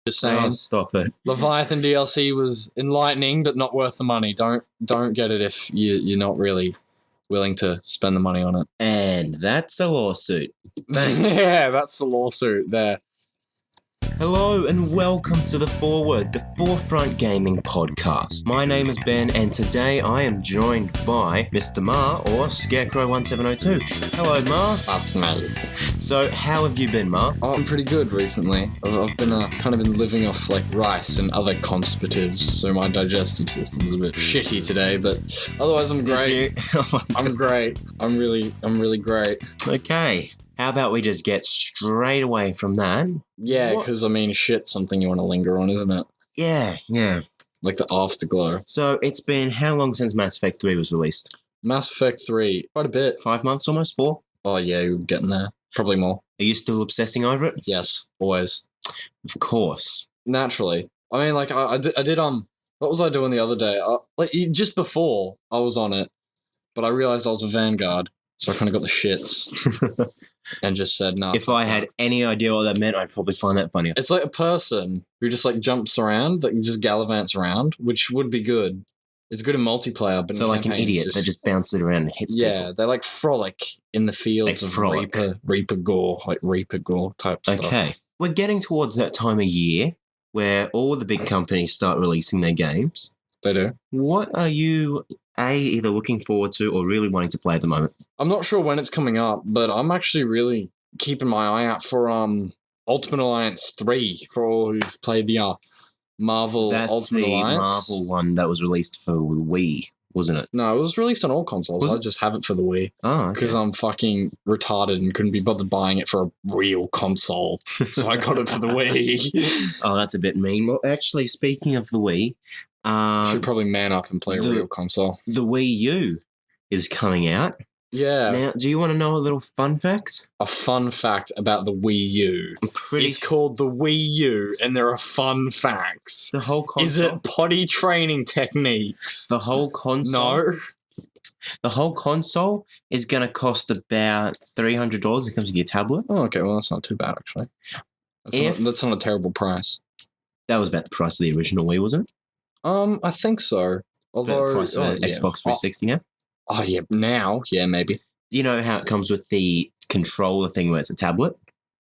Just saying. Oh, stop it. Leviathan DLC was enlightening, but not worth the money. Don't get it if you're not really willing to spend the money on it. And that's a lawsuit. Thanks. Yeah, that's the lawsuit there. Hello and welcome to the Foreword, the Forefront Gaming Podcast. My name is Ben, and today I am joined by Mr. Mar, or Scarecrow1702. Hello, Mar. That's me. So, how have you been, Mar? I'm pretty good recently. I've been kind of been living off like rice and other conservatives, so my digestive system's a bit shitty today. But otherwise, I'm great. I'm great. I'm really great. Okay. How about we just get straight away from that? Yeah, because I mean, shit's something you want to linger on, isn't it? Yeah. Like the afterglow. So it's been how long since Mass Effect 3 was released? Mass Effect 3, quite a bit. 5 months almost? 4? Oh yeah, you're getting there. Probably more. Are you still obsessing over it? Yes, always. Of course. Naturally. I mean, like, I did, what was I doing the other day? Just before I was on it, but I realized I was a Vanguard, so I kind of got the shits. And just said, no. If I had any idea what that meant, I'd probably find that funnier. It's like a person who just like jumps around, that just gallivants around, which would be good. It's good in multiplayer, but so like an idiot that just bounces around and hits people. They like frolic in the fields of Reaper gore, like Reaper gore type stuff. Okay. We're getting towards that time of year where all the big companies start releasing their games. They do. What are you either looking forward to or really wanting to play at the moment? I'm not sure when it's coming up, but I'm actually really keeping my eye out for Ultimate Alliance 3 for all who've played the Marvel Ultimate Alliance. That's the Marvel one that was released for Wii, wasn't it? No, it was released on all consoles. I just have it for the Wii. Oh, because I'm fucking retarded and couldn't be bothered buying it for a real console. So I got it for the Wii. Oh, that's a bit mean. Well, actually, speaking of the Wii... should probably man up and play a real console. The Wii U is coming out. Yeah. Now, do you want to know a little fun fact? A fun fact about the Wii U. It's called the Wii U, and there are fun facts. The whole console? Is it potty training techniques? The whole console? No. The whole console is going to cost about $300. It comes with your tablet. Oh, okay. Well, that's not too bad, actually. That's not a terrible price. That was about the price of the original Wii, wasn't it? I think so. Although the price of Xbox 360 now? Oh, yeah. Now? Yeah, maybe. You know how it comes with the controller thing where it's a tablet?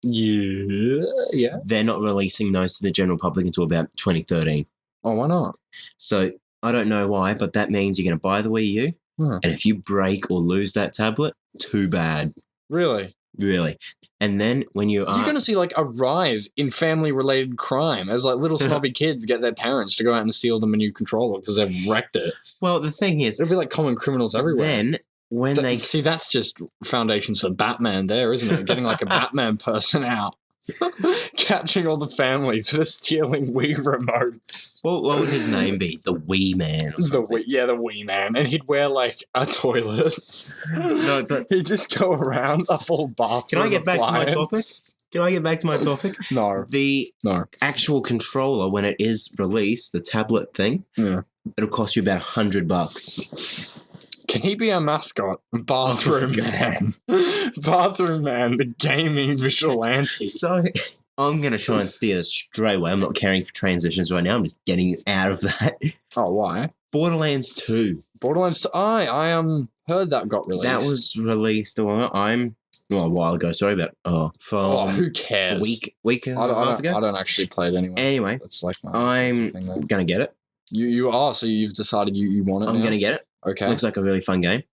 Yeah. They're not releasing those to the general public until about 2013. Oh, why not? So, I don't know why, but that means you're going to buy the Wii U, and if you break or lose that tablet, too bad. Really? Really. And then when you're going to see like a rise in family-related crime as like little snobby kids get their parents to go out and steal them a new controller because they've wrecked it. Well, the thing is... It'll be like common criminals everywhere. Then, when they... See, that's just foundations for Batman there, isn't it? Getting like a Batman person out. Catching all the families that are stealing Wii remotes. What would his name be? The Wii Man or something? The Wii Man. And he'd wear like a toilet. No, but... He'd just go around a full bathroom. Can I get back to my topic? No. The actual controller, when it is released, the tablet thing, it'll cost you about $100. Can he be our mascot? Bathroom Man. Bathroom Man, the gaming vigilante. So, I'm going to try and steer this straight away. I'm not caring for transitions right now. I'm just getting out of that. Oh, why? Borderlands 2. Borderlands 2. I heard that got released. That was released a while ago. Sorry about who cares? Week and a half ago. I don't actually play it anyway. Anyway, it's like I'm going to get it. You are, so you've decided you want it. I'm going to get it. Okay. Looks like a really fun game.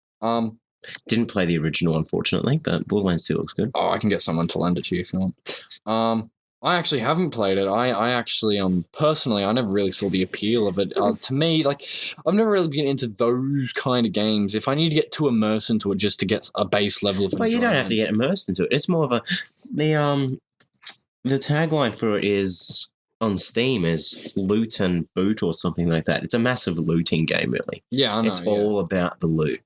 Didn't play the original, unfortunately, but Borderlands 2 looks good. Oh, I can get someone to lend it to you if you want. I actually haven't played it. I actually, personally, I never really saw the appeal of it. To me, like, I've never really been into those kind of games. If I need to get too immersed into it just to get a base level of enjoyment. Well, you don't have to get immersed into it. It's more of the tagline for it is... on Steam is loot and boot or something like that. It's a massive looting game, really. Yeah, I know. It's all about the loot.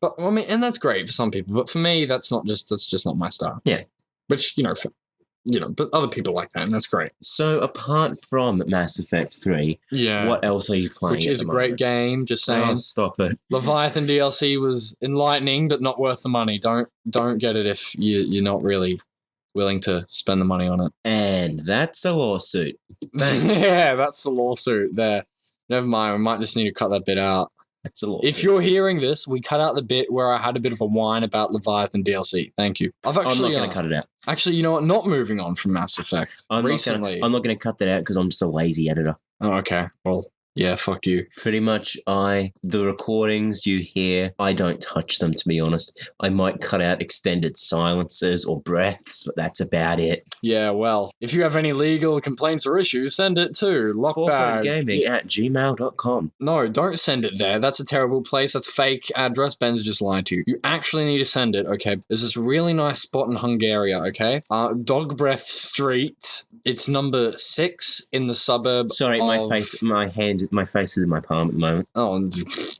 But I mean, and that's great for some people. But for me, that's just not my style. Yeah, which but other people like that, and that's great. So apart from Mass Effect 3, what else are you playing? Which is a great game. Just saying. Oh, stop it. Leviathan DLC was enlightening, but not worth the money. Don't get it if you're not really willing to spend the money on it. And that's a lawsuit. Thanks. Yeah, that's the lawsuit there. Never mind, we might just need to cut that bit out. That's a lawsuit. If you're hearing this, we cut out the bit where I had a bit of a whine about Leviathan DLC. Thank you. I'm not going to cut it out. Actually, you know what? Not moving on from Mass Effect. I'm not going to cut that out because I'm just a lazy editor. Oh, okay. Well, yeah, fuck you. Pretty much, the recordings you hear, I don't touch them, to be honest. I might cut out extended silences or breaths, but that's about it. Yeah, well, if you have any legal complaints or issues, send it to forefrontgaming@gmail.com. No, don't send it there. That's a terrible place. That's a fake address. Ben's just lied to you. You actually need to send it, okay? There's this really nice spot in Hungary, okay? Dog Breath Street. It's number 6 in the suburb my face is in my palm at the moment. Oh,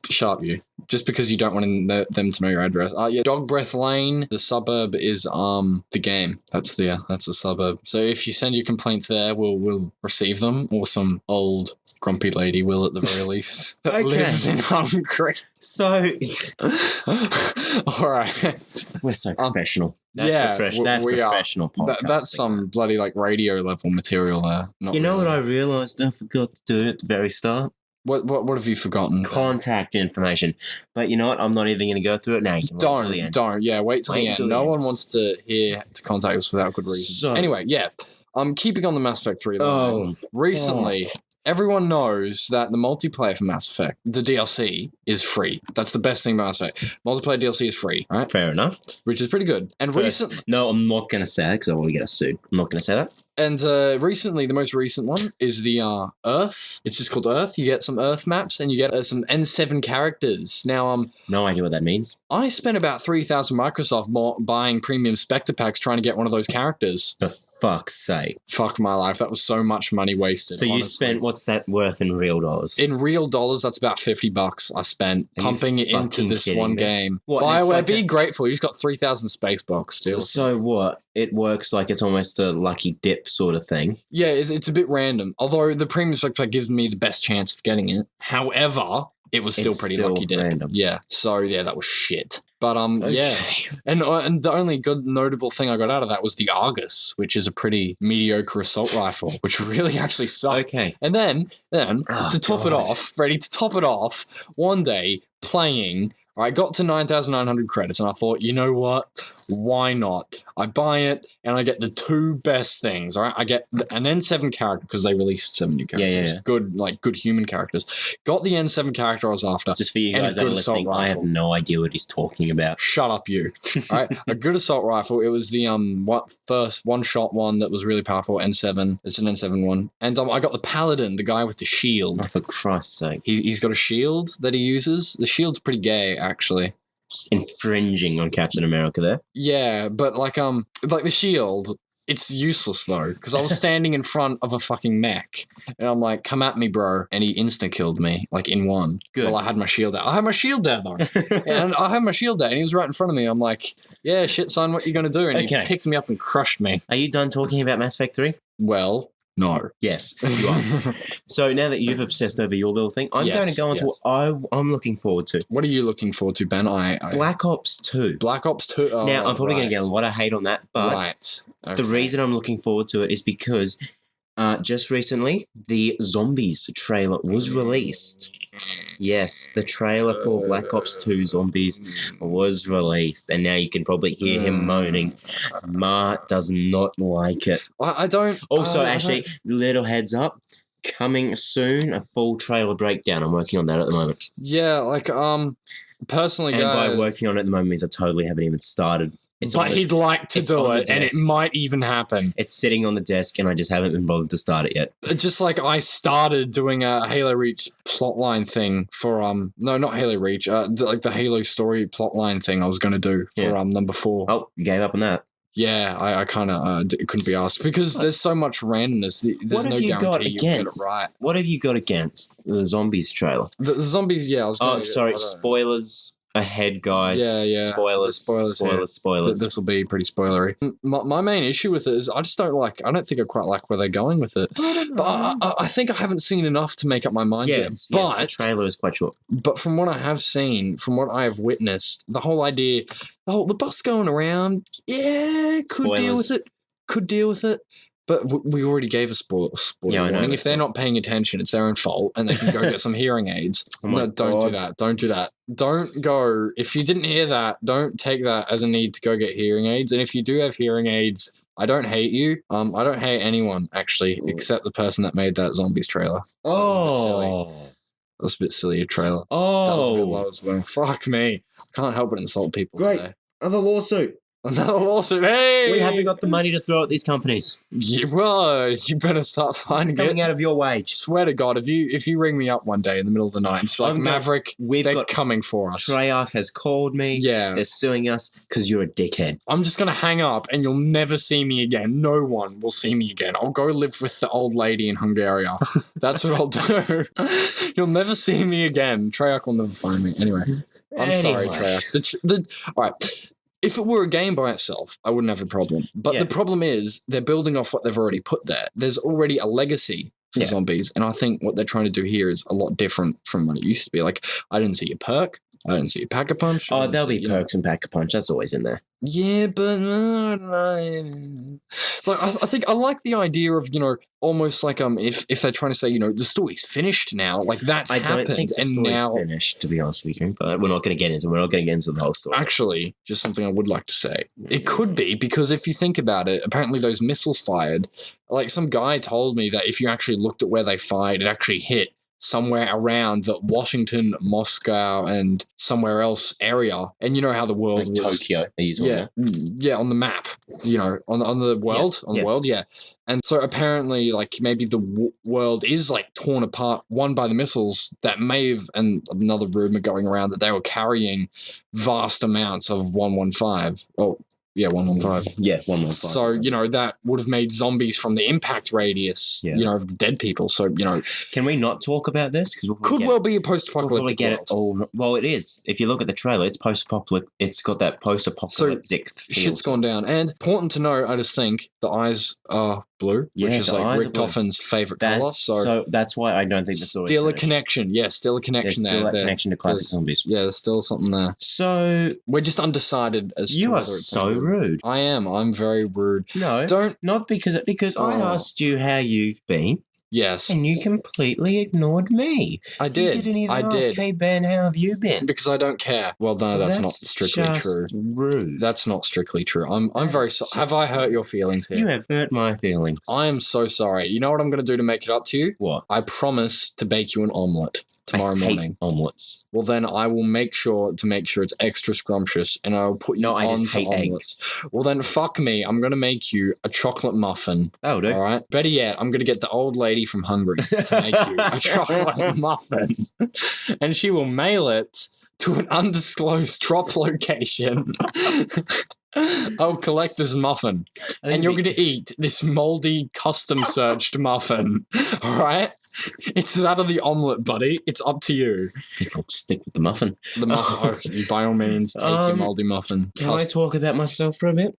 shut up, you. Just because you don't want them to know your address. Yeah, Dog Breath Lane. The suburb is the game. That's the suburb. So if you send your complaints there, we'll receive them, or some old grumpy lady will at the very least that lives in Hungary. So, all right, we're so professional. That's professional podcasting. That's some bloody like radio level material there. You know what I realised I forgot to do at the very start? What have you forgotten? Contact information. But you know what? I'm not even going to go through it now. You can wait till the end. Don't. Yeah, wait till the end. No one wants to hear to contact us without good reason. So, anyway, yeah. I'm keeping on the Mass Effect 3 line. Recently, everyone knows that the multiplayer for Mass Effect, the DLC, is free. That's the best thing about Mass Effect. Multiplayer DLC is free, right? Fair enough. Which is pretty good. And recently... No, I'm not going to say that because I want to get us sued. I'm not going to say that. And recently, the most recent one is the Earth. It's just called Earth. You get some Earth maps and you get some N7 characters. Now, no idea what that means. I spent about 3,000 Microsoft buying premium Spectre packs trying to get one of those characters. For fuck's sake. Fuck my life. That was so much money wasted. So you spent, what's that worth in real dollars? In real dollars, that's about $50 I spent pumping it into this one game. What, BioWare, like be grateful. You just got 3,000 space bucks still. So what? It works like it's almost a lucky dip sort of thing. Yeah, it's a bit random. Although the premium Spectre pack gives me the best chance of getting it. However, it was still pretty lucky dip. Random. Yeah. So yeah, that was shit. But yeah. And the only good notable thing I got out of that was the Argus, which is a pretty mediocre assault rifle, which really actually sucked. Okay. And then to top it off, one day playing, I got to 9,900 credits and I thought, you know what? Why not? I buy it and I get the two best things, all right? I get an N7 character because they released 7 new characters. Yeah. Good human characters. Got the N7 character I was after. Just for you guys that are listening, I have no idea what he's talking about. Shut up, you. All right? A good assault rifle. It was the first one-shot one that was really powerful, N7. It's an N7 one. And I got the Paladin, the guy with the shield. Oh, for Christ's sake. He's got a shield that he uses. The shield's pretty gay, actually. Infringing on Captain America there. Yeah, but like the shield, it's useless though, because I was standing in front of a fucking mech and I'm like, come at me, bro. And he insta-killed me, like in one. Good. Well, I had my shield out. I had my shield there though. And I had my shield there and he was right in front of me. I'm like, yeah, shit, son, what you gonna do? And he picked me up and crushed me. Are you done talking about Mass Effect 3? Well, no. Yes, you are. So now that you've obsessed over your little thing, I'm going to go on to what I'm looking forward to. What are you looking forward to, Ben? Black Ops 2. Black Ops 2? Oh, now, I'm probably going to get a lot of hate on that, but the reason I'm looking forward to it is because just recently, the Zombies trailer was released. Yes, the trailer for Black Ops 2 Zombies was released, and now you can probably hear him moaning. Ma does not like it. I don't... Also, actually, little heads up, coming soon, a full trailer breakdown. I'm working on that at the moment. Yeah, like, personally, and guys... by working on it at the moment means I totally haven't even started. But he'd like to do it, and it might even happen. It's sitting on the desk, and I just haven't been bothered to start it yet. Just like I started doing a Halo Reach plotline thing for no, not Halo Reach, like the Halo story plotline thing I was going to do for number 4. Oh, you gave up on that. Yeah, I kind of couldn't be asked because there's so much randomness. There's no guarantee you get it right. What have you got against the Zombies trailer? The Zombies, yeah. I was sorry, spoilers. Ahead, guys. Yeah. Spoilers. This will be pretty spoilery. My main issue with it is I don't think I quite like where they're going with it. But I think I haven't seen enough to make up my mind yet. But the trailer is quite short. But from what I have seen, from what I have witnessed, the whole idea, the bus going around, could deal with it. could deal with it. But we already gave a spoiler Yeah, I know, warning. If that's they're it. not paying attention, it's their own fault, and they can go get some hearing aids. Oh my No, don't do God. that. Don't do that. Don't go. If you didn't hear that, don't take that as a need to go get hearing aids. And if you do have hearing aids, I don't hate you. I don't hate anyone, actually, except the person that made that Zombies trailer. That's a bit silly, a trailer. That was a bit low as well. Fuck me. Can't help but insult people Great. today. Another lawsuit. Another lawsuit. Hey! We haven't got the money to throw at these companies. Well, you better start It's finding coming it. out of your wage. Swear to God, if you ring me up one day in the middle of the night and just be like, Maverick, they're coming for us. Treyarch has called me. Yeah. They're suing us because you're a dickhead. I'm just going to hang up and you'll never see me again. No one will see me again. I'll go live with the old lady in Hungary. That's what I'll do. You'll never see me again. Treyarch will never find me. Anyway, I'm sorry, Treyarch. All right. If it were a game by itself, I wouldn't have a problem. But the problem is they're building off what they've already put there. There's already a legacy for zombies. And I think what they're trying to do here is a lot different from what it used to be. Like, I didn't see a perk. I didn't see a Pack-a-Punch. Oh, there'll be perks and Pack-a-Punch. That's always in there. Yeah, but I don't know. So I think I like the idea of, almost like if they're trying to say, the story's finished now, like that's happened. I don't think the story's finished, to be honest with you. But we're not going to get into the whole story. Actually, just something I would like to say. It could be, because if you think about it, apparently those missiles fired, like some guy told me that if you actually looked at where they fired, it actually hit somewhere around the Washington, Moscow, and somewhere else area. And you know how the world like was... Tokyo, they use on on the map, on the world, the world, And so apparently, like, maybe the world is, like, torn apart, one by the missiles that may have, and another rumor going around that they were carrying vast amounts of 115. Oh, yeah, 115. Yeah, 115. So, that would have made zombies from the impact radius, of the dead people. So, Can we not talk about this? Because could well be a post-apocalyptic get world. it all. Well, it is. If you look at the trailer, it's post-apocalyptic. It's got that post-apocalyptic feel. Shit's gone down. And important to note, I just think the eyes are blue, which is like Rick Toffin's favorite color. So that's why I don't think the story still a connection. Yeah, still a connection there. There's still that connection to classic zombies. Yeah, there's still something there. So we're just undecided as to you whether are it's so rude. I am. I'm very rude. No, not because I asked you how you've been. Yes. And you completely ignored me. I did. You didn't even ask, hey, Ben, how have you been? Because I don't care. Well, no, that's not strictly true. Rude. That's not strictly true. I'm very sorry. Have I hurt your feelings here? You have hurt my feelings. I am so sorry. You know what I'm going to do to make it up to you? What? I promise to bake you an omelette tomorrow morning. Omelets. Well, then I will make sure it's extra scrumptious, and I'll put you on to omelets. Eggs. Well, then fuck me. I'm going to make you a chocolate muffin. That'll do. All right? Better yet, I'm going to get the old lady from Hungary to make you a chocolate muffin, and she will mail it to an undisclosed drop location. I'll collect this muffin, and you're going to eat this moldy, custom-searched muffin. All right? It's that or the omelette, buddy. It's up to you. I think I'll stick with the muffin. The muffin. Okay, by all means, take your moldy muffin. Can I talk about myself for a bit?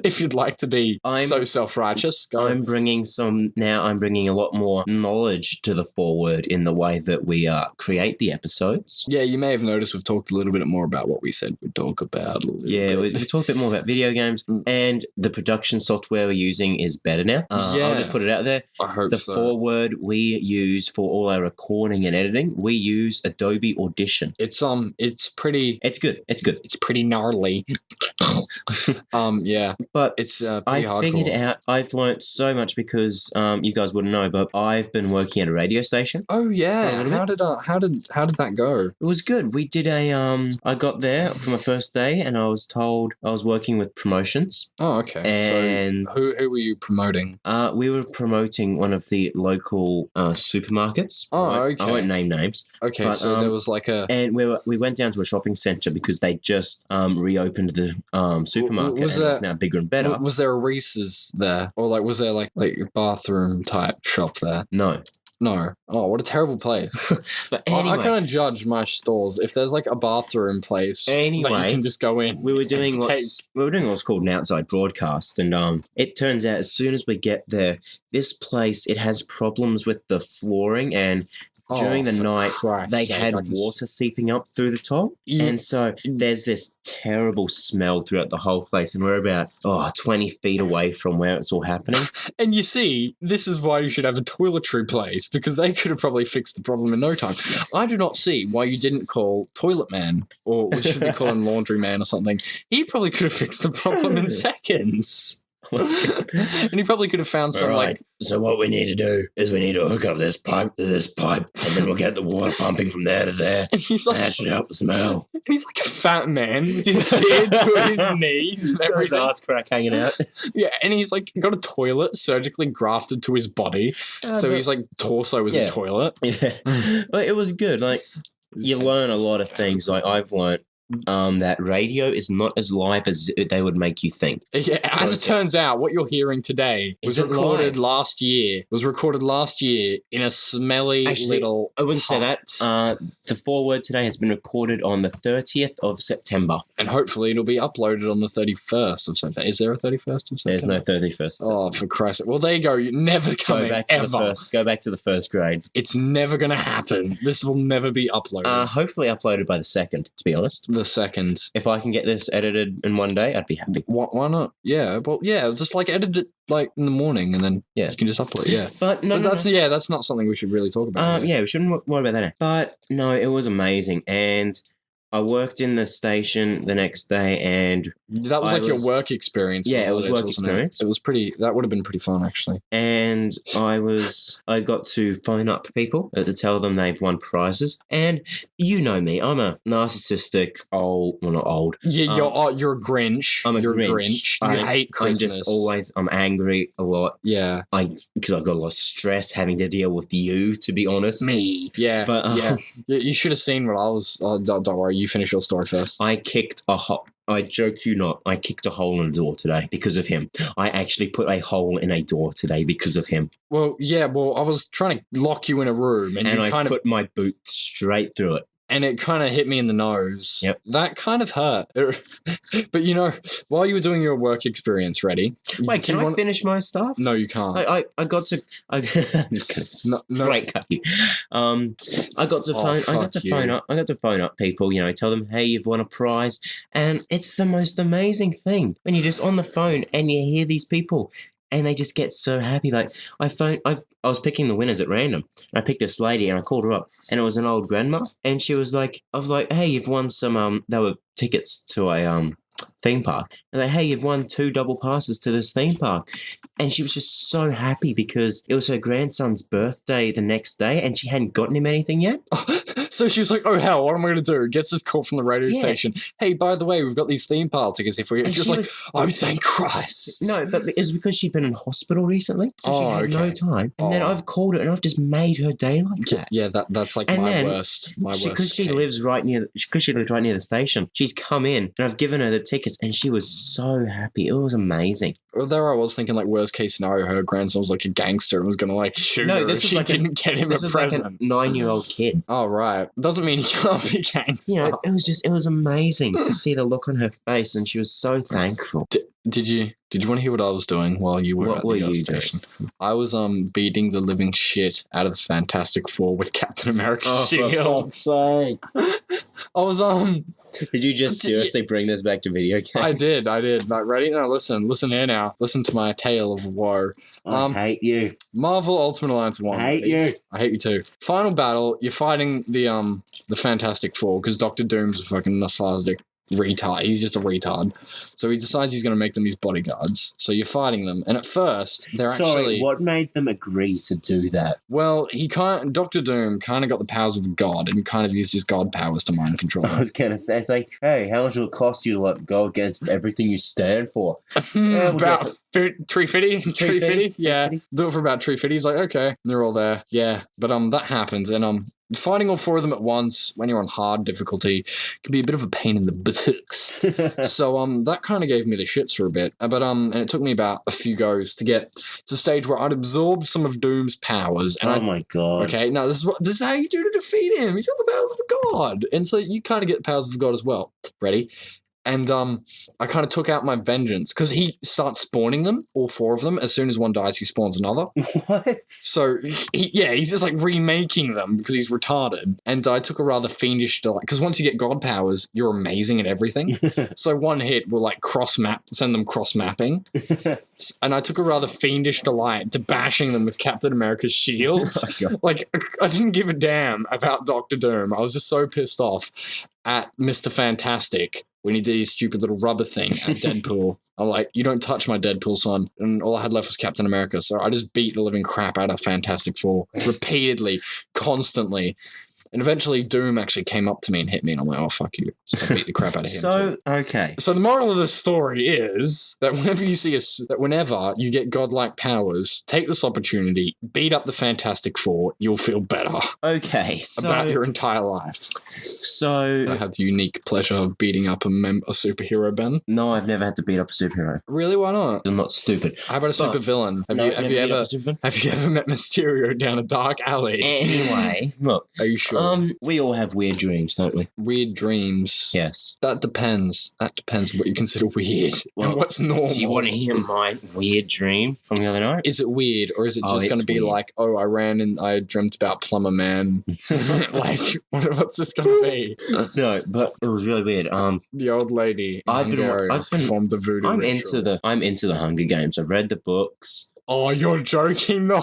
If you'd like to be so self-righteous, go. I'm bringing a lot more knowledge to the Foreword in the way that we create the episodes. Yeah, you may have noticed we've talked a little bit more about what we said we'd talk about. We talked a bit more about video games, and the production software we're using is better now. I'll just put it out there. I hope the Foreword we use for all our recording and editing, we use Adobe Audition. It's pretty. It's good. It's pretty gnarly. Yeah, but it's pretty hardcore. I figured out. I've learnt so much because you guys wouldn't know, but I've been working at a radio station. Oh yeah, how did that go? It was good. We did I got there for my first day, and I was told I was working with promotions. Oh, okay. And so who were you promoting? We were promoting one of the local supermarkets. Oh, okay. I won't name names. Okay, so there was like a... And we went down to a shopping centre because they just reopened the supermarket, and it's now bigger and better. Was there a Reese's there? Or like was there like a bathroom type shop there? No. Oh, what a terrible place. But anyway, I can't judge my stores. If there's like a bathroom place that you can just go in. We were doing what's called an outside broadcast, and it turns out as soon as we get there, this place, it has problems with the flooring, and during the for night, Christ's they sake, had I can water seeping up through the top. Yeah. And so there's this terrible smell throughout the whole place. And we're about 20 feet away from where it's all happening. And you see, this is why you should have a toiletry place, because they could have probably fixed the problem in no time. I do not see why you didn't call Toilet Man, or we should be calling Laundry Man or something. He probably could have fixed the problem in seconds. And he probably could have found some So what we need to do is we need to hook up this pipe to this pipe, and then we'll get the water pumping from there to there. And he's like, that should help the smell. And he's like a fat man with his beard to his knees and He's got his everything. ass crack hanging out. Yeah, and he's like got a toilet surgically grafted to his body, so he's like torso is a toilet. Yeah, but it was good. Like you learn a lot of things. Like I've learned that radio is not as live as they would make you think. Yeah, as it turns out, what you're hearing today was recorded last year. Was recorded last year in a smelly little. I wouldn't say that. The foreword today has been recorded on the 30th of September, and hopefully it'll be uploaded on the 31st of September. Is there a 31st of September? There's no 31st. Oh, for Christ's sake! Well, there you go. You're never coming ever. Go back to the first grade. It's never going to happen. This will never be uploaded. Hopefully uploaded by the 2nd. To be honest. The 2nd. If I can get this edited in one day, I'd be happy. Why not? Yeah, well, yeah, just like edit it like in the morning, and then you can just upload. Yeah, but that's not something we should really talk about. Yeah, we shouldn't worry about that now. But no, it was amazing, and I worked in the station the next day, and that was your work experience. Yeah, it was work experience. It was pretty. That would have been pretty fun, actually. And I got to phone up people to tell them they've won prizes. And you know me, I'm a narcissistic not old. Yeah, you're a Grinch. You're a Grinch. You hate Christmas. I'm angry a lot. Yeah, because I've got a lot of stress having to deal with you, to be honest. Me. Yeah, but you should have seen what I was. Don't worry. You finish your story first. I joke you not, I kicked a hole in a door today because of him. I actually put a hole in a door today because of him. Well, yeah, I was trying to lock you in a room and I put my boot straight through it. And it kind of hit me in the nose. Yep. That kind of hurt. But, while you were doing your work experience, ready? Wait, can I finish my stuff? No, you can't. I'm just going to straight cut you. I got to phone up people, tell them, hey, you've won a prize. And it's the most amazing thing when you're just on the phone and you hear these people and they just get so happy. Like I was picking the winners at random. And I picked this lady and I called her up and it was an old grandma. And she was like, hey, you've won some, they were tickets to a theme park. And hey, you've won 2 double passes to this theme park. And she was just so happy because it was her grandson's birthday the next day and she hadn't gotten him anything yet. So she was like, oh, hell, what am I going to do? Gets this call from the radio station. Hey, by the way, we've got these theme park tickets here for you. And she was like, oh, thank Christ. No, but it was because she'd been in hospital recently. So she had no time. And then I've called her and I've just made her day like that. Yeah, that's like my worst. Because she lives right near the station. She's come in and I've given her the tickets and she was so happy. It was amazing. Well, there I was thinking, like, worst case scenario, her grandson was like a gangster and was going to like shoot her if she didn't get him a present. Like a 9-year-old kid. Oh, right. Doesn't mean he can't be gangster. It was amazing to see the look on her face and she was so thankful. Did you want to hear what I was doing while you were at the gas station? I was beating the living shit out of the Fantastic Four with Captain America's shield. Sorry. I was Did you just seriously bring this back to video games? I did. Like, ready? No, listen here now. Listen to my tale of woe. I hate you. Marvel Ultimate Alliance 1. I hate you. I hate you too. Final battle, you're fighting the Fantastic Four because Dr. Doom's a fucking nostalgic retard. He's just a retard. So he decides he's going to make them his bodyguards. So you're fighting them. And at first, Sorry, what made them agree to do that? Well, Dr. Doom kind of got the powers of God and kind of used his God powers to mind control. I was going to say, it's like, hey, how much will it cost you to like, go against everything you stand for? About 350? 350? Yeah. Do it for about 350. He's like, okay. And they're all there. Yeah. But that happens. And fighting all 4 of them at once when you're on hard difficulty can be a bit of a pain in the buttocks. So that kind of gave me the shits for a bit. But and it took me about a few goes to get to the stage where I'd absorbed some of Doom's powers. And my god. Okay, now this is how you do to defeat him. He's got the powers of a god. And so you kind of get the powers of a god as well. Ready? And I kind of took out my vengeance because he starts spawning them, all 4 of them. As soon as one dies, he spawns another. What? So, he's just like remaking them because he's retarded. And I took a rather fiendish delight because once you get god powers, you're amazing at everything. So one hit will like send them cross mapping. And I took a rather fiendish delight to bashing them with Captain America's shield. Like, I didn't give a damn about Dr. Doom. I was just so pissed off at Mr. Fantastic when he did his stupid little rubber thing at Deadpool. I'm like, you don't touch my Deadpool, son. And all I had left was Captain America. So I just beat the living crap out of Fantastic Four repeatedly, constantly. And eventually Doom actually came up to me and hit me, and I'm like, oh, fuck you. So I beat the crap out of him too. Okay. So the moral of the story is that whenever you get godlike powers, take this opportunity, beat up the Fantastic Four, you'll feel better. Okay, so... about your entire life. So... I had the unique pleasure of beating up a superhero, Ben. No, I've never had to beat up a superhero. Really? Why not? I'm not stupid. How about a supervillain? Have you ever met Mysterio down a dark alley? Anyway, look. Are you sure? We all have weird dreams, don't we? Weird dreams. Yes. That depends. That depends what you consider weird Well, and what's normal. Do you want to hear my weird dream from the other night? Is it weird, or is it just going to be weird. like, oh, I ran and I dreamt about Plumber Man? Like, what's this going to be? No, but it was really weird. The old lady in I've Hungary performed the voodoo I'm ritual. into the Hunger Games. I've read the books. Oh, you're joking? No.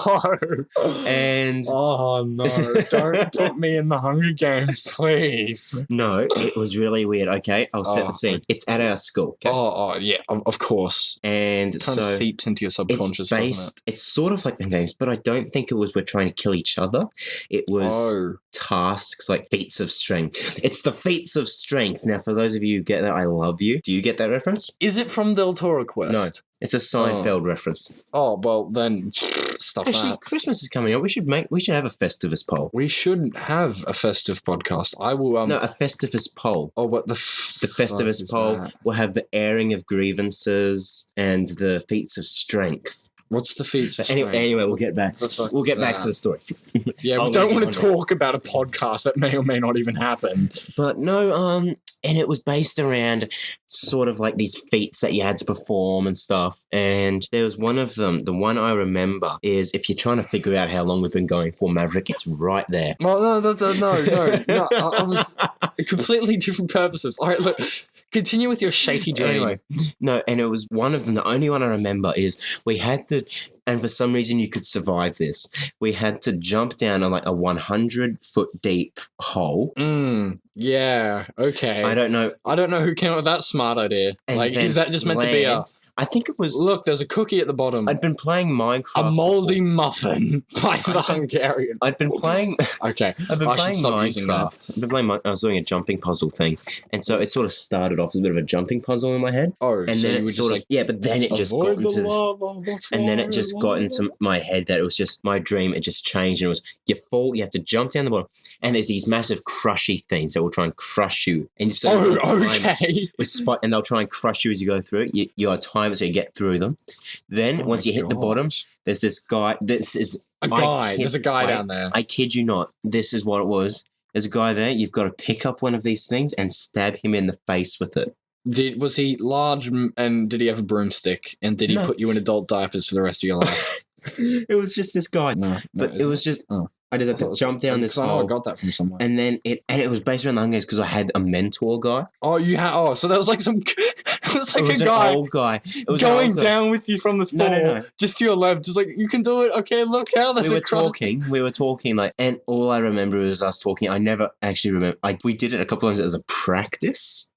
And oh no, don't put me in the Hunger Games, please. no, it was really weird. Okay, I'll set the scene. It's at our school. Okay? Oh yeah, of course. And It kind of seeps into your subconscious, doesn't it? It's sort of like the games, but I don't think it was we're trying to kill each other. It was tasks like feats of strength. It's the feats of strength. Now, for those of you who get that, I love you. Do you get that reference? Is it from Del Toro Quest? No. It's a Seinfeld reference. Oh, well, then stuff Actually, that. Christmas is coming up. We should have a Festivus poll. We should have a festive podcast. I will. No, a Festivus poll. Oh, what the Festivus poll that? will have the airing of grievances and the feats of strength. What's the feats of strength? Anyway, we'll get back. We'll get back to the story. Yeah, we don't want to talk about a podcast that may or may not even happen. But no, and it was based around sort of like these feats that you had to perform and stuff. And there was one of them, the one I remember is if you're trying to figure out how long we've been going for, Maverick, it's right there. Well, no. I was completely different purposes. All right, look. Continue with your shady dream. Anyway, no, and it was one of them. The only one I remember is we had to, and for some reason you could survive this. We had to jump down on like a 100-foot deep hole. Yeah. Okay. I don't know who came up with that smart idea. And like, is that just meant to be a? I think it was. Look, there's a cookie at the bottom. I'd been playing Minecraft. A moldy muffin by the Hungarian. I'd been playing. Okay. I've been playing Minecraft. I've been playing. I was doing a jumping puzzle thing, and so it sort of started off as a bit of a jumping puzzle in my head. Oh, and so then you it were sort just of but then it just got into. And then it just got into my head that it was just my dream. It just changed, and it was you fall. You have to jump down the bottom, and there's these massive crushy things that will try and crush you. And so okay. And they'll try and crush you as you go through it. You got to time it so you get through them. Then once you hit the bottom, there's this guy. There's a guy down there. I kid you not. This is what it was. There's a guy there. You've got to pick up one of these things and stab him in the face with it. Was he large and did he have a broomstick? And did he put you in adult diapers for the rest of your life? It was just this guy. No, but it was just. I just had to jump down this hole. I got that from somewhere. And then it was based around the Hunger Games because I had a mentor guy. Oh, you had. Oh, so that was like some. It was like an old guy. It was going down with you from the floor, no. just to your left, just like you can do it. Okay, look how we were talking like, and all I remember was us talking. I never actually remember. We did it a couple of times as a practice.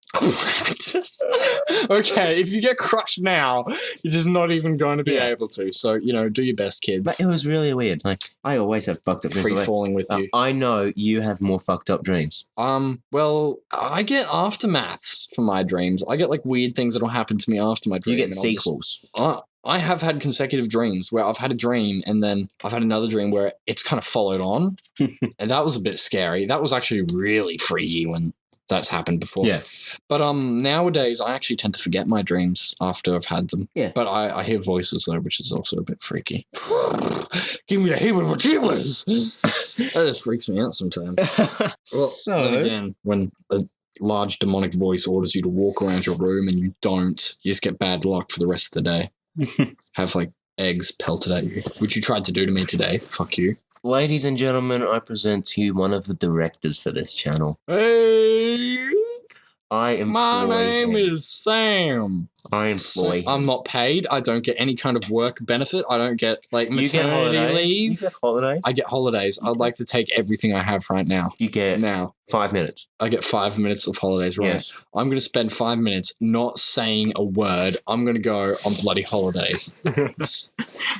Okay, if you get crushed now, you're just not even going to be able to. So, do your best, kids. But it was really weird. Like, I always have fucked up dreams. Free falling with you. I know you have more fucked up dreams. Well, I get aftermaths for my dreams. I get like weird things that'll happen to me after my dream. You get sequels. I have had consecutive dreams where I've had a dream and then I've had another dream where it's kind of followed on. And that was a bit scary. That was actually really freaky when that's happened before. Yeah. But nowadays I actually tend to forget my dreams after I've had them. Yeah. But I hear voices though, which is also a bit freaky. Give me the heebie-jeebies. That just freaks me out sometimes. Well, So then again, when large demonic voice orders you to walk around your room and you don't, you just get bad luck for the rest of the day. Have like eggs pelted at you, which you tried to do to me today. Fuck you. Ladies and gentlemen, I present to you one of the directors for this channel. Hey, I employ my name him. is Sam. I employ him. I'm not paid. I don't get any kind of work benefit. I don't get like You get maternity holidays. leave. You get holidays. I get holidays. I'd like to take everything I have right now. You get Now 5 minutes. I get 5 minutes of holidays. Right. Yes. I'm going to spend 5 minutes not saying a word. I'm going to go on bloody holidays.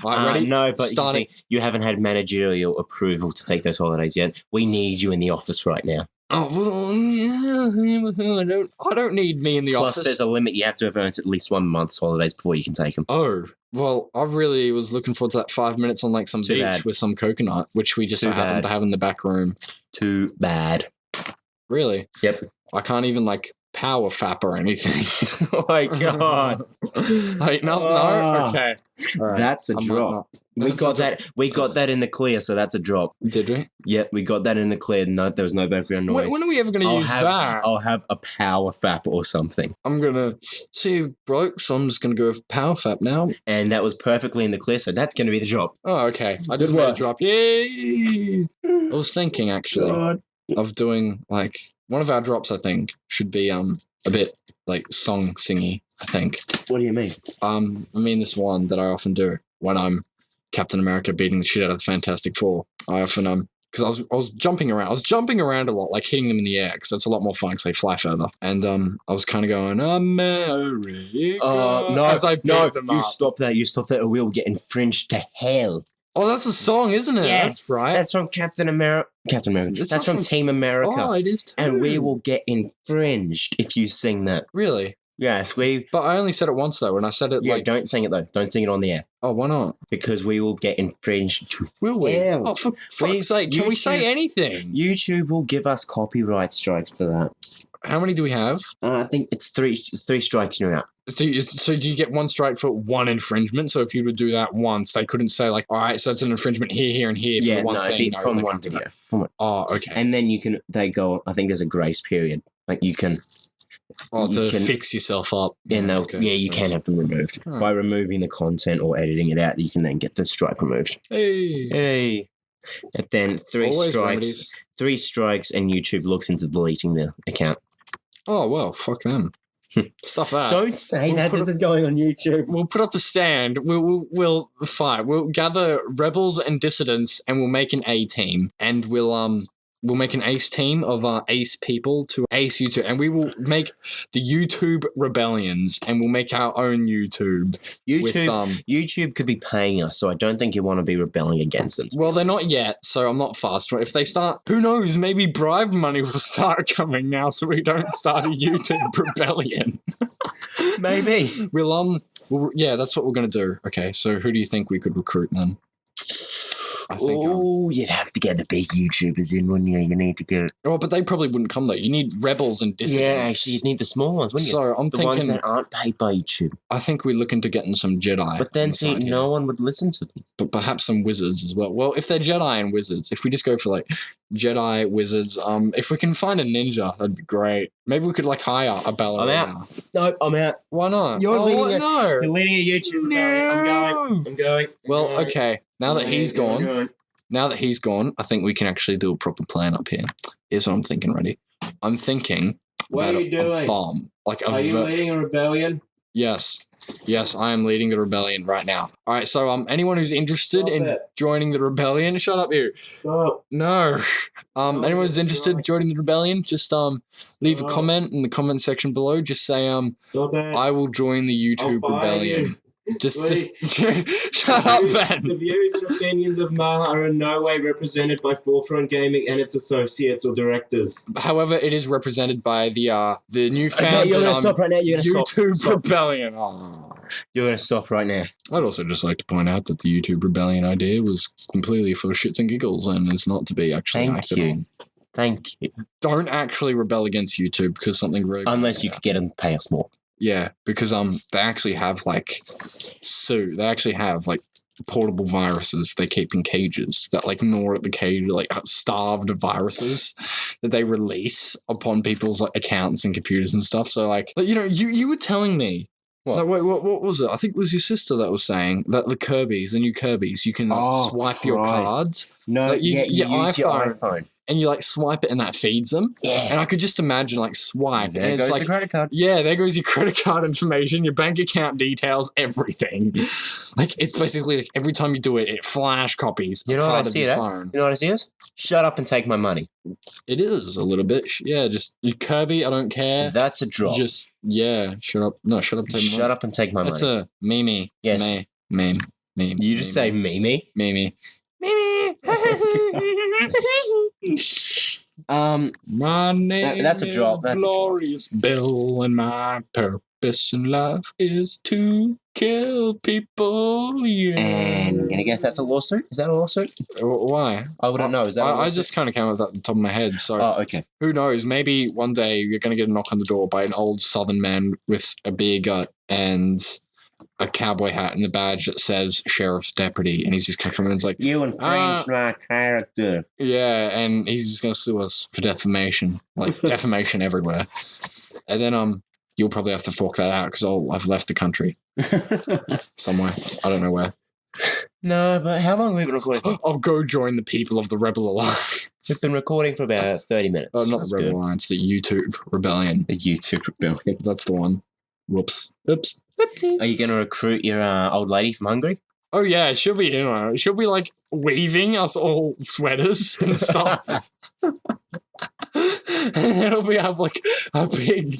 Right, ready? No, but Starting. you haven't had managerial approval to take those holidays yet. We need you in the office right now. Oh, well, yeah, I don't need me in the Plus, office. there's a limit. You have to have earned at least 1 month's holidays before you can take them. Oh, well, I really was looking forward to that 5 minutes on like some Too beach bad. with some coconut, which we just Too so happened bad. to have in the back room. Too bad. Really? Yep. I can't even like power fap or anything. Oh my god. Like, no, Ah. okay. All right. That's a I'm drop. not- We that's got a drop. that. We got that in the clear, so that's a drop. Did we? Yep, we got that in the clear. No, there was no background noise. When are we ever going to use that? I'll have a power fap or something. I'm going to see broke, so I'm just going to go with power fap now. And that was perfectly in the clear, so that's going to be the drop. Oh, okay. I just Good made a work. drop. Yay! I was thinking actually of doing like one of our drops. I think should be a bit like song singy. I think. What do you mean? I mean this one that I often do when I'm Captain America beating the shit out of the Fantastic Four. I often because I was jumping around. I was jumping around a lot, like hitting them in the air, because that's a lot more fun because they fly further. And I was kind of going America. As I beat them you up. stop that. You stop that, or we'll get infringed to hell. Oh, that's a song, isn't it? Yes, That's right. That's from Captain America. Captain America. It's That's not from from- Team America. Oh, it is too. And we will get infringed if you sing that. Really. Yes, we. But I only said it once though, and I said it Yeah, like, don't sing it though. Don't sing it on the air oh, why not? because we will get infringed. Will we? Yeah. Oh, for We- fuck's sake! Can we say YouTube- anything? YouTube will give us copyright strikes for that. How many do we have? I think it's three strikes and you're out. So do you get one strike for one infringement? So if you would do that once, they couldn't say like, all right, so it's an infringement here, here, and here Yeah, for one no, it'd thing. be from they one can't do that. video. From one. Oh, okay. And then you can. They go. I think there's a grace period. Like you can. Oh, you to can- fix yourself up. And they'll. Okay, yeah, you so- can have them removed Hmm. by removing the content or editing it out. You can then get the strike removed. Hey. Hey. And then Always strikes. remedies. 3 strikes, and YouTube looks into deleting the account. Oh well, fuck them. Stuff that. Don't say we'll that. put This a- is going on YouTube. We'll put up a stand. We'll fight. We'll gather rebels and dissidents, and we'll make an A team. And we'll make an ace team of ace people to ace YouTube, and we will make the YouTube rebellions, and we'll make our own YouTube. YouTube. With YouTube could be paying us, so I don't think you want to be rebelling against them. well, they're not yet, so I'm not fast. If they start, who knows? Maybe bribe money will start coming now, so we don't start a YouTube rebellion. Maybe. Yeah, that's what we're gonna do. Okay, so who do you think we could recruit then? I think. Oh, you'd have to get the big YouTubers in, wouldn't you? You need to get. Oh, but they probably wouldn't come though. You need rebels and dissidents. Yeah, actually, you'd need the small ones, wouldn't you? So I'm The ones thinking. that aren't paid by YouTube. I think we look into getting some Jedi. But then, on the see, side here. no one would listen to them. But perhaps some wizards as well. Well, if they're Jedi and wizards, if we just go for like Jedi wizards, if we can find a ninja, that'd be great. Maybe we could like hire a ballerina. No, I'm out. Why not? You're leading what? a- No. You're leading a YouTube rebellion. I'm going. Well, okay. Now that he's gone, I think we can actually do a proper plan up here. Here's what I'm thinking. Ready? I'm thinking What about are you a doing? bomb, like a Are you leading a rebellion? Yes, I am leading the rebellion right now. All right, so anyone who's interested Stop in it. joining the rebellion, shut up, you. Stop. No. Anyone who's that's interested in right. joining the rebellion, just leave a No. comment in the comment section below. Just say Stop it. I will join the YouTube I'll fire rebellion. you. Just Please. shut up, Ben. The views and opinions of Mar are in no way represented by Forefront Gaming and its associates or directors. However, it is represented by the new Okay, founded you're gonna stop right now. You're gonna YouTube stop. rebellion. Oh. You're gonna stop right now. I'd also just like to point out that the YouTube rebellion idea was completely for shits and giggles and it's not to be actually Thank acted you. on. Thank you. Don't actually rebel against YouTube because something very Unless you could get them to pay us more. yeah, because they actually have like they actually have like portable viruses they keep in cages that like gnaw at the cage, like starved viruses that they release upon people's like accounts and computers and stuff. So like you were telling me. What? Like, wait, what was it? I think it was your sister that was saying that the new Kirby's, you can swipe your cards. No, like, you use your iPhone. And you like swipe it and that feeds them. Yeah. And I could just imagine like swipe. There and it's goes like the credit card. Yeah, there goes your credit card information, your bank account details, everything. Like it's basically like every time you do it, it flash copies. You know what I see it as? You know what I see it as? Shut up and take my money. It is a little bit. Yeah, just Kirby, I don't care. That's a drop. Just shut up. No, shut up and take my money. Shut up and take my money. That's a Mimi. Yes. Meme. You just say Mimi? Mimi. My name that's a drop. is Glorious Bill, and my purpose in life is to kill people. Yeah. And can I guess that's a lawsuit? Is that a lawsuit? Why? I wouldn't know. Is that? I just kind of came with that at the top of my head. So, okay. Who knows? Maybe one day you're going to get a knock on the door by an old Southern man with a beer gut and a cowboy hat and a badge that says sheriff's deputy, and he's just gonna come in and it's like, you infringed my character. Yeah, and he's just gonna sue us for defamation, like defamation everywhere. And then you'll probably have to fork that out because I've left the country somewhere. I don't know where. No, but how long have we been recording for? I'll go join the people of the Rebel Alliance. We've been recording for about 30 minutes. Oh, not the Rebel Alliance, the YouTube Rebellion. The YouTube Rebellion. That's the one. Whoops. Oops. Are you going to recruit your old lady from Hungary? Oh, yeah. She'll be, she'll be like weaving us all sweaters and stuff. And it'll be have like a big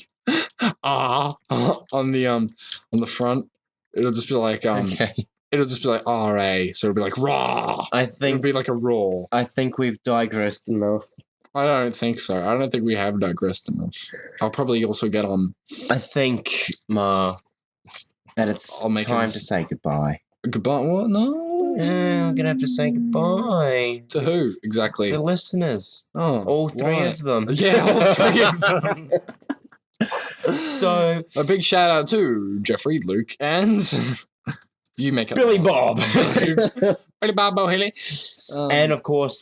on the front. It'll just be like okay. It'll just be like RA, so it'll be like raw. It'll be like a raw. I think we've digressed enough. I don't think so. I don't think we have digressed enough. I'll probably also get on. I think, Ma, that it's time to say goodbye. Goodbye? What? No. Yeah, we're going to have to say goodbye. To who, exactly? The listeners. Oh, all three of them. Yeah, all three of them. So, a big shout out to Jeffrey, Luke, and you make up Billy Bob. Billy Bob O'Haley. And of course,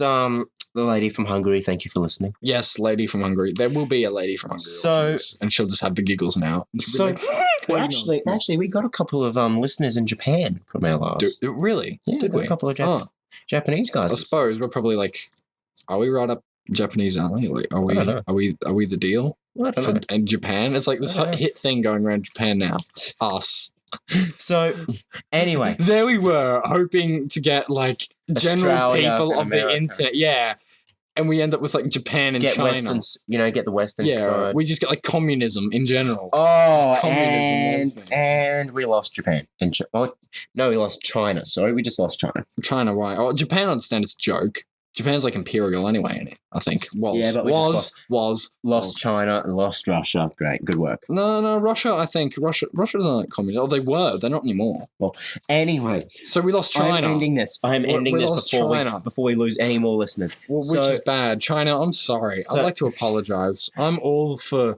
the lady from Hungary. Thank you for listening. Yes, lady from Hungary. There will be a lady from Hungary. So, and she'll just have the giggles now. So, actually, we got a couple of listeners in Japan from our last. Really? Yeah, did we? A couple of Japanese guys. I suppose we're probably like, are we right up Japanese alley? Like, are we the deal? I don't know. And Japan? It's like this hit thing going around Japan now. Us. So, anyway. There we were, hoping to get, like, general Australia people of America. the internet. Yeah. And we end up with, like, Japan and China. Westerns, get the Western side. We just get, like, communism in general. Oh, and we lost Japan. No, we lost China. Sorry, we just lost China. China, why? Oh, Japan, I understand it's a joke. Japan's like imperial anyway, I think. Lost China and lost Russia. Great, good work. No, Russia, I think. Russia doesn't like communist. Oh, they were. They're not anymore. Well, anyway. So we lost China. I'm ending this before we lose any more listeners. Well, which is bad. China, I'm sorry. I'd like to apologize. I'm all for,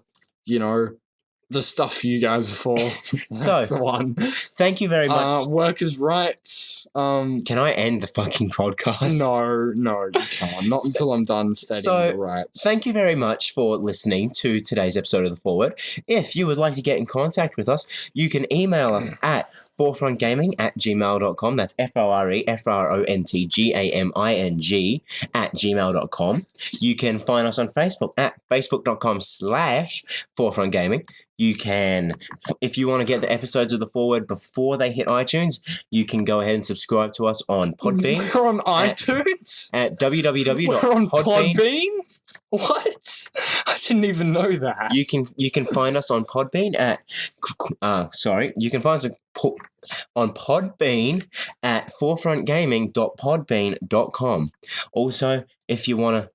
the stuff you guys are for. That's the one. Thank you very much. Workers' rights. Can I end the fucking podcast? No, you can't. Not until I'm done studying the rights. Thank you very much for listening to today's episode of The Foreword. If you would like to get in contact with us, you can email us at forefrontgaming@gmail.com. That's forefrontgaming@gmail.com. You can find us on Facebook at facebook.com/forefrontgaming. You can, if you want to get the episodes of The Foreword before they hit iTunes, you can go ahead and subscribe to us on Podbean. We're on iTunes? At www.podbean. We're on Podbean? What? I didn't even know that. You can find us on Podbean at you can find us on Podbean at forefrontgaming.podbean.com. Also, if you want to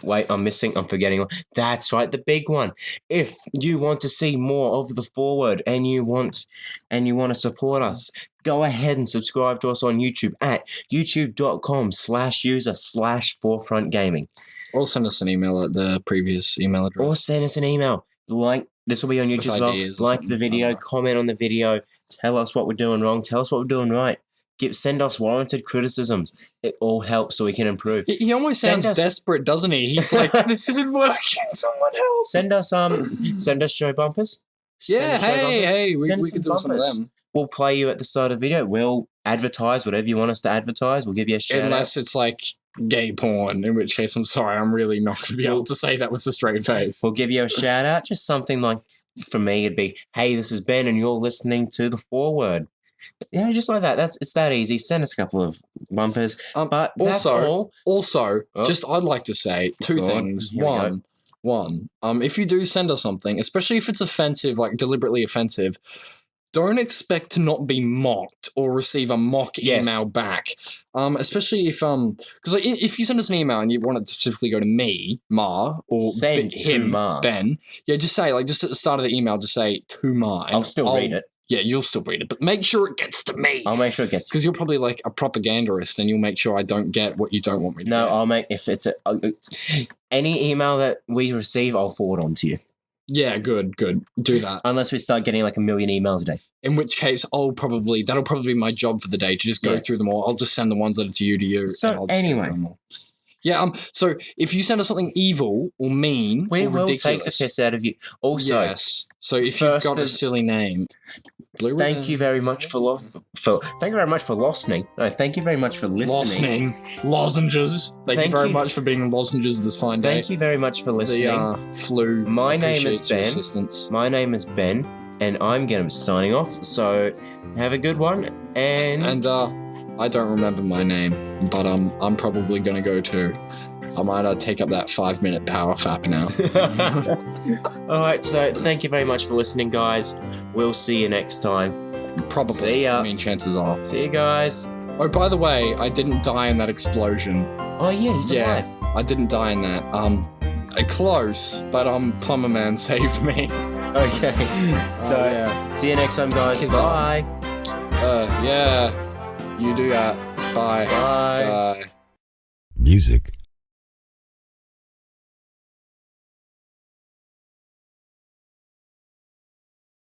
I'm forgetting one. That's right, the big one. If you want to see more of The Foreword and you want to support us, go ahead and subscribe to us on YouTube at youtube.com/user/forefrontgaming. Or send us an email at the previous email address. Or send us an email. This will be on YouTube as well. Like the video, comment on the video, tell us what we're doing wrong, tell us what we're doing right. Send us warranted criticisms. It all helps so we can improve. He almost sounds desperate, doesn't he? He's like, this isn't working. Someone else. Send us show bumpers. Yeah, hey, we could do some of them. We'll play you at the start of the video. We'll advertise whatever you want us to advertise. We'll give you a shout Unless it's like gay porn, in which case I'm sorry, I'm really not going to be able to say that with a straight face. We'll give you a shout out. Just something like, for me, it'd be, hey, this is Ben and you're listening to the Foreword. Yeah, just like that. It's that easy. Send us a couple of bumpers. But that's all. Also, I'd like to say two things. One, if you do send us something, especially if it's offensive, like deliberately offensive, don't expect to not be mocked or receive a mock email back. Especially if because like, if you send us an email and you want it to specifically go to me, Mar, or him, Mar. Ben, just say just at the start of the email, just say to mine. I'll read it. Yeah, you'll still read it, but make sure it gets to me. I'll make sure it gets to me. Because you're probably like a propagandist and you'll make sure I don't get what you don't want me to get. If it's any email that we receive, I'll forward on to you. Yeah, good. Do that. Unless we start getting like 1 million emails a day. In which case, that'll probably be my job for the day, to just go through them all. I'll just send the ones that are to you. So anyway. Yeah, so if you send us something evil or mean we or will ridiculous, take the piss out of you. Also, yes. So if you've got a silly name, thank you very much for listening. No, thank you very much for listening. Lozenges. Thank you very much for being lozenges this fine day. Thank you very much for listening. The flu. My name is Ben. My name is Ben, and I'm going to be signing off. So have a good one. And I don't remember my name, but I'm probably going to go too. I might take up that 5-minute power fap now. All right, so thank you very much for listening, guys. We'll see you next time. Probably. See ya. I mean, chances are. See you guys. Oh, by the way, I didn't die in that explosion. Oh, yeah, he's alive. I didn't die in that. Close, but Plumber Man saved me. Okay. So, see you next time, guys. Bye. Yeah. You do that. Bye. Bye. Music